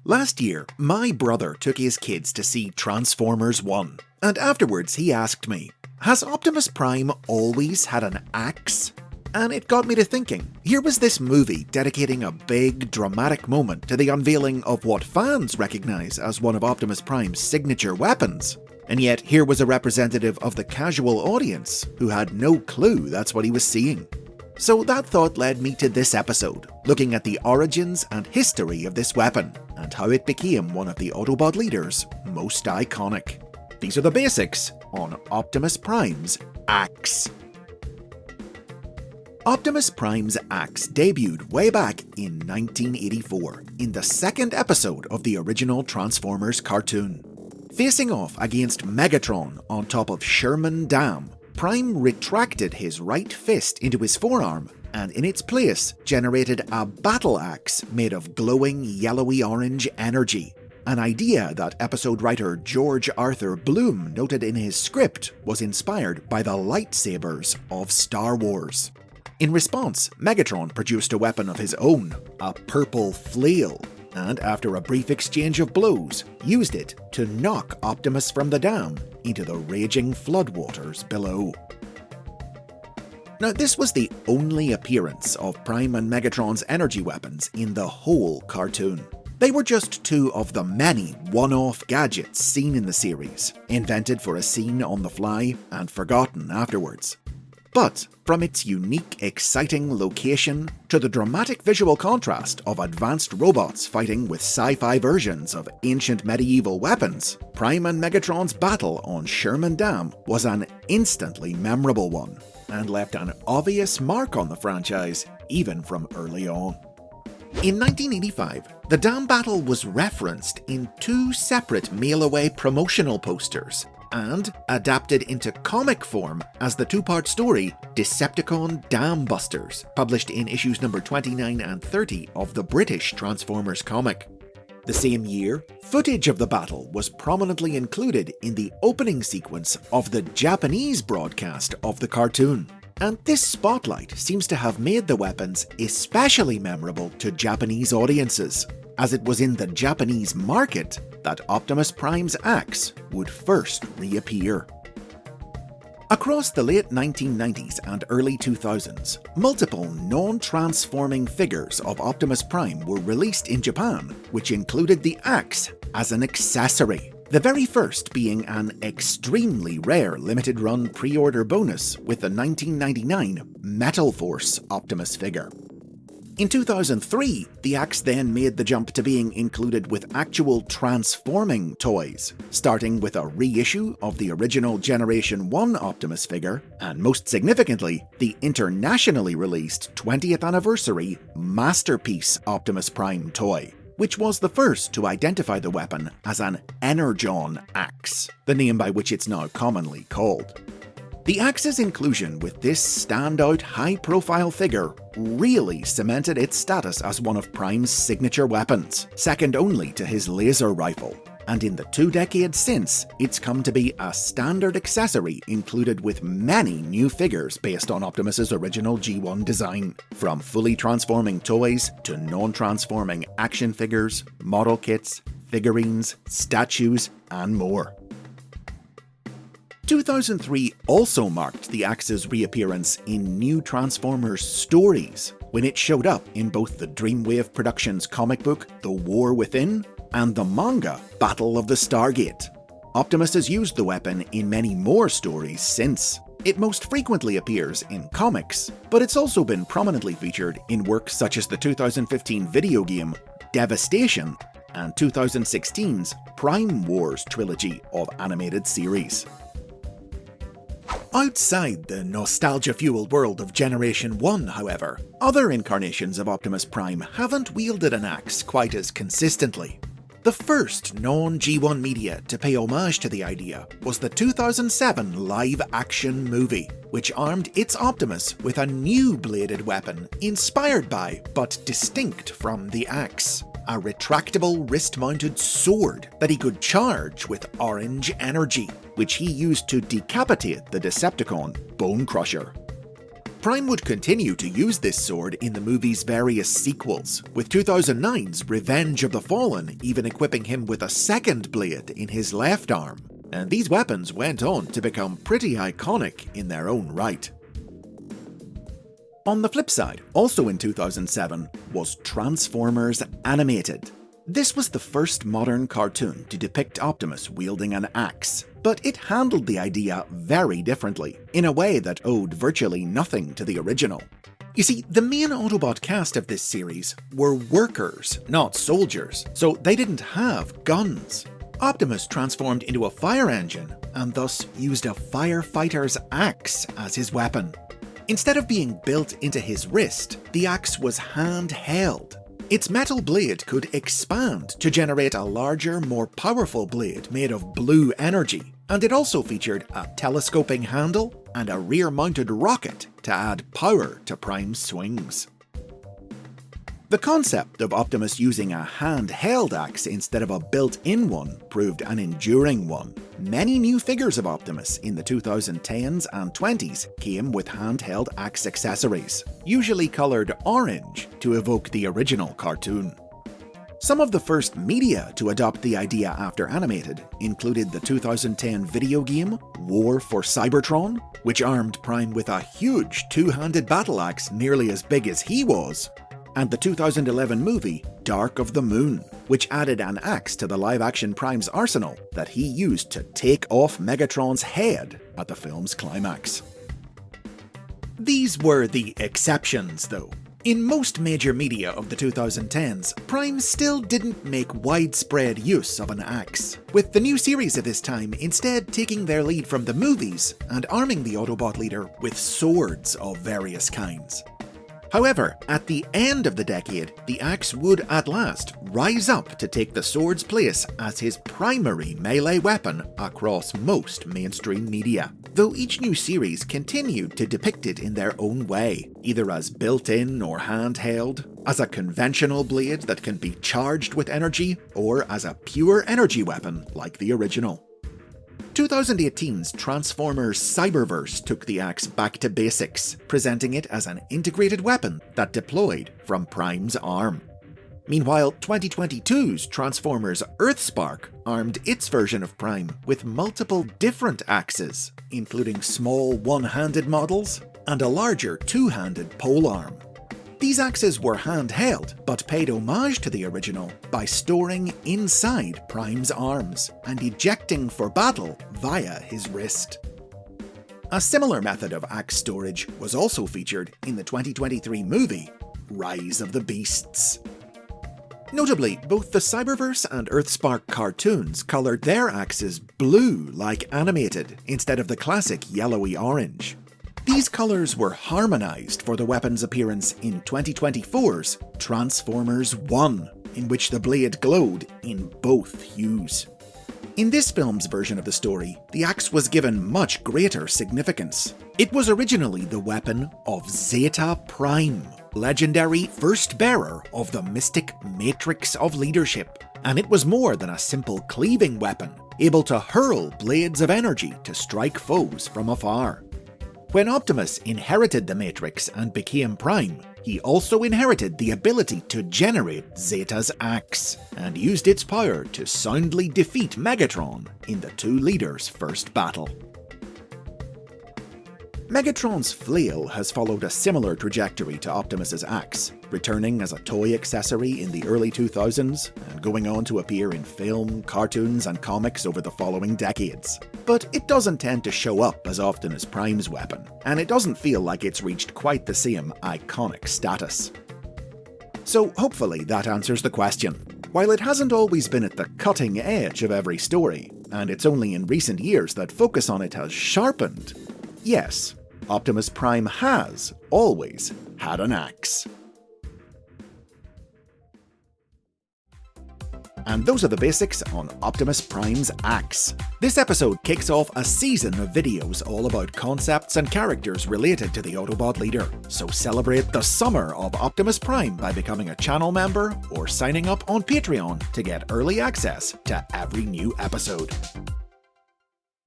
Last year, my brother took his kids to see Transformers 1, and afterwards he asked me, has Optimus Prime always had an axe? And it got me to thinking. Here was this movie dedicating a big, dramatic moment to the unveiling of what fans recognise as one of Optimus Prime's signature weapons. And yet, here was a representative of the casual audience who had no clue that's what he was seeing. So that thought led me to this episode, looking at the origins and history of this weapon, and how it became one of the Autobot leaders' most iconic. These are the basics on Optimus Prime's axe. Optimus Prime's axe debuted way back in 1984, in the second episode of the original Transformers cartoon. Facing off against Megatron on top of Sherman Dam, Prime retracted his right fist into his forearm and in its place generated a battle axe made of glowing yellowy-orange energy, an idea that episode writer George Arthur Bloom noted in his script was inspired by the lightsabers of Star Wars. In response, Megatron produced a weapon of his own, a purple flail, and after a brief exchange of blows, used it to knock Optimus from the dam into the raging floodwaters below. Now, this was the only appearance of Prime and Megatron's energy weapons in the whole cartoon. They were just two of the many one-off gadgets seen in the series, invented for a scene on the fly and forgotten afterwards. But from its unique, exciting location to the dramatic visual contrast of advanced robots fighting with sci-fi versions of ancient medieval weapons, Prime and Megatron's battle on Sherman Dam was an instantly memorable one, and left an obvious mark on the franchise even from early on. In 1985, the Dam battle was referenced in two separate mail-away promotional posters, and adapted into comic form as the two-part story Decepticon Dam Busters, published in issues number 29 and 30 of the British Transformers comic. The same year, footage of the battle was prominently included in the opening sequence of the Japanese broadcast of the cartoon. And this spotlight seems to have made the weapons especially memorable to Japanese audiences, as it was in the Japanese market that Optimus Prime's axe would first reappear. Across the late 1990s and early 2000s, multiple non-transforming figures of Optimus Prime were released in Japan, which included the axe as an accessory, the very first being an extremely rare limited-run pre-order bonus with the 1999 Metal Force Optimus figure. In 2003, the axe then made the jump to being included with actual transforming toys, starting with a reissue of the original Generation 1 Optimus figure, and most significantly, the internationally released 20th anniversary Masterpiece Optimus Prime toy, which was the first to identify the weapon as an Energon axe, the name by which it's now commonly called. The axe's inclusion with this standout high-profile figure really cemented its status as one of Prime's signature weapons, second only to his laser rifle, and in the 2 decades since, it's come to be a standard accessory included with many new figures based on Optimus's original G1 design, from fully transforming toys to non-transforming action figures, model kits, figurines, statues, and more. 2003 also marked the axe's reappearance in New Transformers Stories, when it showed up in both the Dreamwave Productions comic book The War Within and the manga Battle of the Stargate. Optimus has used the weapon in many more stories since. It most frequently appears in comics, but it's also been prominently featured in works such as the 2015 video game Devastation and 2016's Prime Wars trilogy of animated series. Outside the nostalgia-fueled world of Generation 1, however, other incarnations of Optimus Prime haven't wielded an axe quite as consistently. The first non-G1 media to pay homage to the idea was the 2007 live-action movie, which armed its Optimus with a new bladed weapon inspired by, but distinct from, the axe. A retractable wrist-mounted sword that he could charge with orange energy, which he used to decapitate the Decepticon Bone Crusher. Prime would continue to use this sword in the movie's various sequels, with 2009's Revenge of the Fallen even equipping him with a second blade in his left arm, and these weapons went on to become pretty iconic in their own right. On the flip side, also in 2007, was Transformers Animated. This was the first modern cartoon to depict Optimus wielding an axe, but it handled the idea very differently, in a way that owed virtually nothing to the original. You see, the main Autobot cast of this series were workers, not soldiers, so they didn't have guns. Optimus transformed into a fire engine, and thus used a firefighter's axe as his weapon. Instead of being built into his wrist, the axe was handheld. Its metal blade could expand to generate a larger, more powerful blade made of blue energy, and it also featured a telescoping handle and a rear-mounted rocket to add power to Prime's swings. The concept of Optimus using a handheld axe instead of a built-in one proved an enduring one. Many new figures of Optimus in the 2010s and 20s came with handheld axe accessories, usually coloured orange to evoke the original cartoon. Some of the first media to adopt the idea after animated included the 2010 video game War for Cybertron, which armed Prime with a huge two-handed battle axe nearly as big as he was, and the 2011 movie Dark of the Moon, which added an axe to the live-action Prime's arsenal that he used to take off Megatron's head at the film's climax. These were the exceptions, though. In most major media of the 2010s, Prime still didn't make widespread use of an axe, with the new series of this time instead taking their lead from the movies and arming the Autobot leader with swords of various kinds. However, at the end of the decade, the axe would at last rise up to take the sword's place as his primary melee weapon across most mainstream media, though each new series continued to depict it in their own way, either as built-in or handheld, as a conventional blade that can be charged with energy, or as a pure energy weapon like the original. 2018's Transformers Cyberverse took the axe back to basics, presenting it as an integrated weapon that deployed from Prime's arm. Meanwhile, 2022's Transformers Earthspark armed its version of Prime with multiple different axes, including small one-handed models and a larger two-handed polearm. These axes were handheld, but paid homage to the original by storing inside Prime's arms and ejecting for battle via his wrist. A similar method of axe storage was also featured in the 2023 movie Rise of the Beasts. Notably, both the Cyberverse and Earthspark cartoons coloured their axes blue like animated instead of the classic yellowy orange. These colours were harmonised for the weapon's appearance in 2024's Transformers 1, in which the blade glowed in both hues. In this film's version of the story, the axe was given much greater significance. It was originally the weapon of Zeta Prime, legendary first bearer of the mystic Matrix of Leadership, and it was more than a simple cleaving weapon, able to hurl blades of energy to strike foes from afar. When Optimus inherited the Matrix and became Prime, he also inherited the ability to generate Zeta's axe, and used its power to soundly defeat Megatron in the two leaders' first battle. Megatron's flail has followed a similar trajectory to Optimus's axe, returning as a toy accessory in the early 2000s and going on to appear in film, cartoons and comics over the following decades. But it doesn't tend to show up as often as Prime's weapon, and it doesn't feel like it's reached quite the same iconic status. So hopefully that answers the question. While it hasn't always been at the cutting edge of every story, and it's only in recent years that focus on it has sharpened, yes, Optimus Prime has always had an axe. And those are the basics on Optimus Prime's axe. This episode kicks off a season of videos all about concepts and characters related to the Autobot leader, so celebrate the summer of Optimus Prime by becoming a channel member or signing up on Patreon to get early access to every new episode.